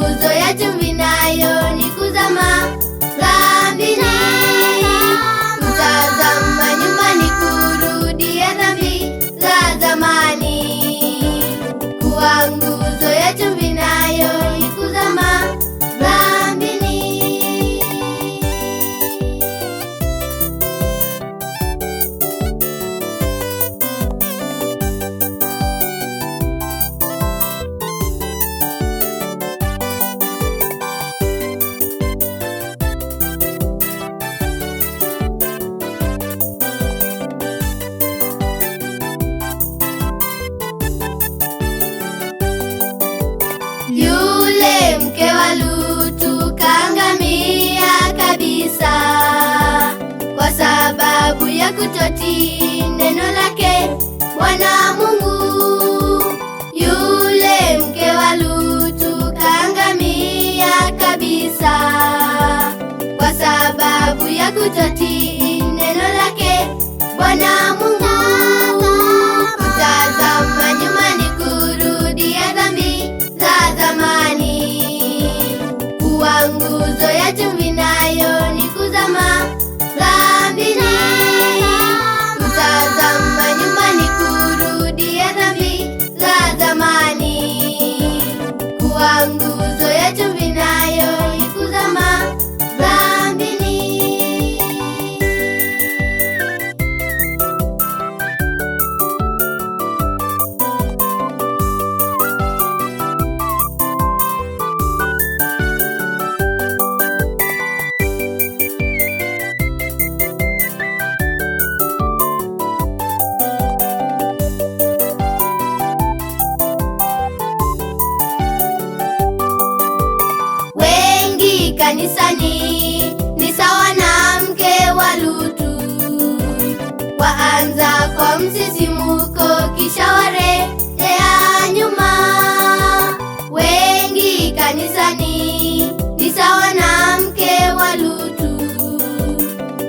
nguzo ya chumvi nayo ni kuzama dhambini. Mtazama nyumbani kurudia dhambi za zamani. Kuwa nguzo ya chumvi nayo ni kuzama dhambini. Yule mke wa Lutu kaangamia kabisa kwa sababu ya kutotii neno lake Bwana Mungu. Yule mke wa Lutu kaangamia kabisa kwa sababu ya kutotii neno lake Bwana Mungu. Mtazama nyumbani kurudia dhambi za zamani. Kuwa nguzo ya chumvi nayo ni kuzama dhambini. Mtazama nyumbani kurudia dhambi za zamani. Kuwa nguzo ya chumvi nayo ni kuzama dhambini. Kanisani ni sawa na mke wa Lutu, waanza kwa msisimuko kisha warejea nyuma. Wengi kanisani ni sawa na mke wa Lutu,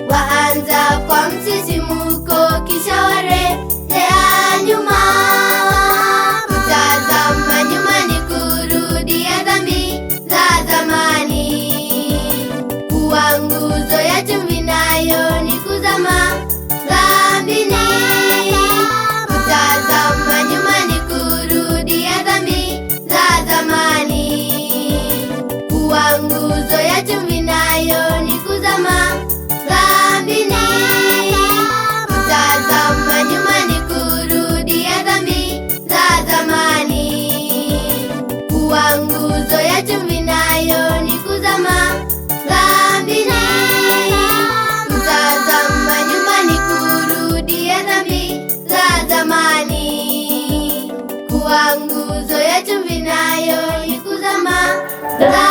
waanza kwa msisimuko kisha warejea nyuma. Mtazama nyumbani kurudia dhambi za zamani. Kuwa nguzo ya chumvi nayo ni kuzama dhambini. Mtazama nyumbani kurudia dhambi za zamani. Kuwa nguzo ya chumvi nayo ni kuzama dhambini. Mtazama nyumbani kurudia dhambi za zamani. Kuwa nguzo ya chumvi nayo ni kuzama dhambini. Mtazama nyumbani kurudia dhambi za zamani. Kuwa nguzo ya chumvi nayo ni kuzama dhambini.